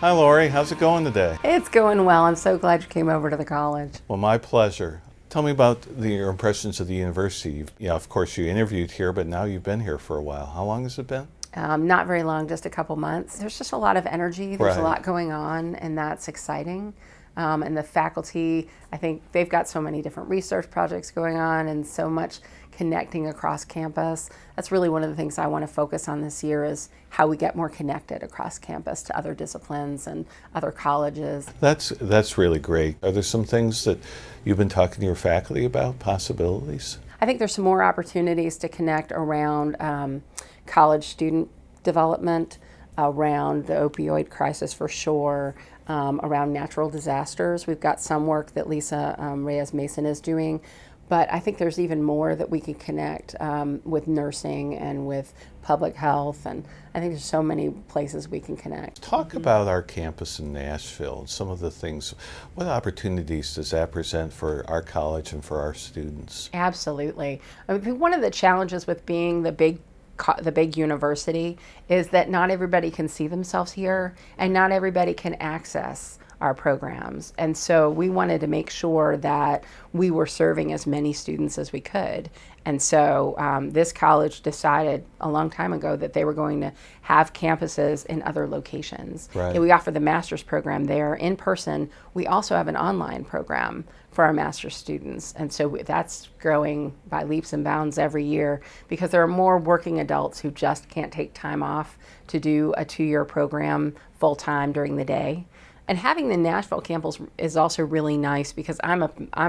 Hi, Lori. How's it going today? It's going well. I'm so glad you came over to the college. Well, my pleasure. Tell me about your impressions of the university. Of course, you interviewed here, but now you've been here for a while. How long has it been? Not very long, just a couple months. There's just a lot of energy. There's a Right. lot going on, and that's exciting. And the faculty, I think they've got so many different research projects going on and so much connecting across campus. That's really one of the things I want to focus on this year is how we get more connected across campus to other disciplines and other colleges. That's really great. Are there some things that you've been talking to your faculty about, possibilities? I think there's some more opportunities to connect around college student development, around the opioid crisis for sure, around natural disasters. We've got some work that Lisa Reyes-Mason is doing, but I think there's even more that we can connect with nursing and with public health, and I think there's so many places we can connect. Talk about our campus in Nashville and some of the things. What opportunities does that present for our college and for our students? Absolutely. I mean, one of the challenges with being the big university is that not everybody can see themselves here and not everybody can access our programs. And so we wanted to make sure that we were serving as many students as we could. And so this college decided a long time ago that they were going to have campuses in other locations. Right. And we offer the master's program there in person. We also have an online program for our master's students. And so that's growing by leaps and bounds every year because there are more working adults who just can't take time off to do a 2-year program full time during the day. And having the Nashville campus is also really nice because I'm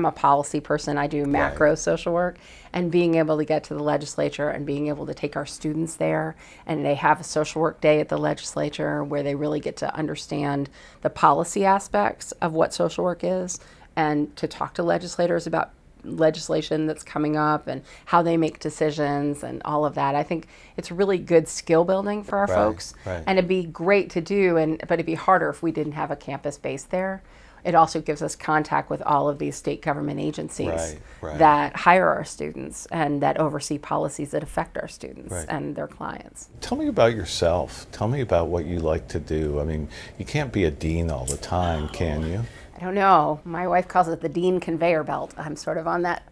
a policy person. I do macro social work, and being able to get to the legislature and being able to take our students there, and they have a social work day at the legislature where they really get to understand the policy aspects of what social work is and to talk to legislators about legislation that's coming up and how they make decisions and all of that. I think it's really good skill building for our folks, and it'd be great to do, but it'd be harder if we didn't have a campus based there. It also gives us contact with all of these state government agencies that hire our students and that oversee policies that affect our students and their clients. Tell me about yourself. Tell me about what you like to do. I mean, you can't be a dean all the time, can you? I don't know. My wife calls it the dean conveyor belt. I'm sort of on that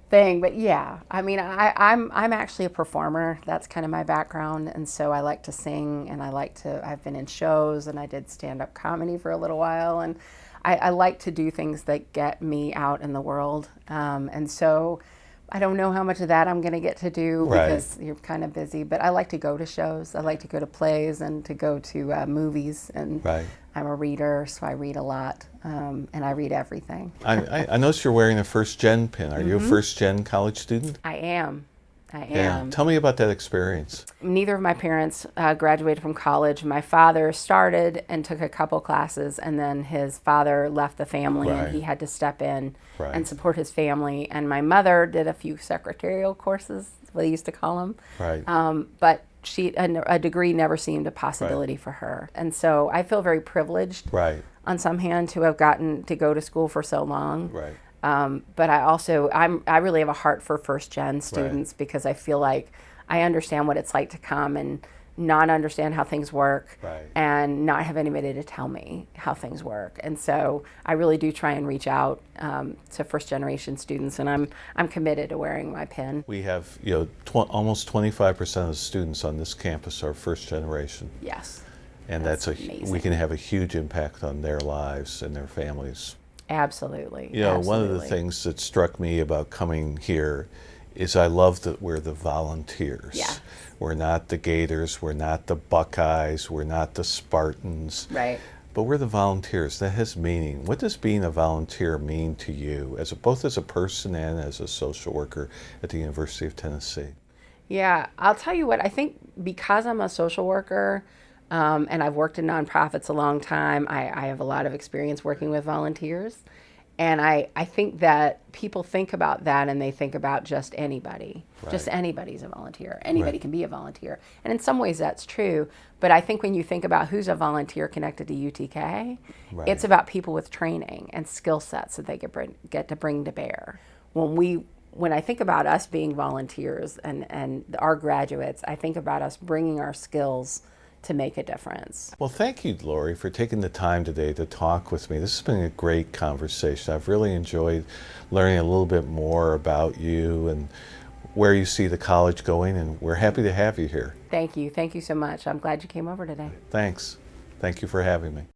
thing, but yeah. I mean, I'm actually a performer. That's kind of my background, and so I like to sing, and I've been in shows, and I did stand-up comedy for a little while, and I like to do things that get me out in the world, and so I don't know how much of that I'm going to get to do because you're kind of busy, but I like to go to shows. I like to go to plays and to go to movies, and I'm a reader, so I read a lot, and I read everything. I noticed you're wearing a first-gen pin. Are you a first-gen college student? I am. Tell me about that experience. Neither of my parents graduated from college. My father started and took a couple classes, and then his father left the family, and he had to step in and support his family. And my mother did a few secretarial courses, what they used to call them. But a degree never seemed a possibility for her. And so I feel very privileged on some hand to have gotten to go to school for so long. But I really have a heart for first gen students because I feel like I understand what it's like to come and not understand how things work and not have anybody to tell me how things work. And so I really do try and reach out to first generation students, and I'm committed to wearing my pin. We have almost 25% of the students on this campus are first generation. Yes. And we can have a huge impact on their lives and their families. Absolutely. One of the things that struck me about coming here is I love that we're the volunteers. We're not the Gators, we're not the Buckeyes, we're not the Spartans. But we're the volunteers. That has meaning. What does being a volunteer mean to you, both as a person and as a social worker at the University of Tennessee? Yeah, I'll tell you what, I think because I'm a social worker, and I've worked in nonprofits a long time, I have a lot of experience working with volunteers. And I think that people think about that and they think about just anybody. Just anybody's a volunteer. Anybody can be a volunteer. And in some ways that's true. But I think when you think about who's a volunteer connected to UTK, it's about people with training and skill sets that they get to bring to bear. When I think about us being volunteers and our graduates, I think about us bringing our skills to make a difference. Well, thank you, Lori, for taking the time today to talk with me. This has been a great conversation. I've really enjoyed learning a little bit more about you and where you see the college going, and we're happy to have you here. Thank you. Thank you so much. I'm glad you came over today. Thanks. Thank you for having me.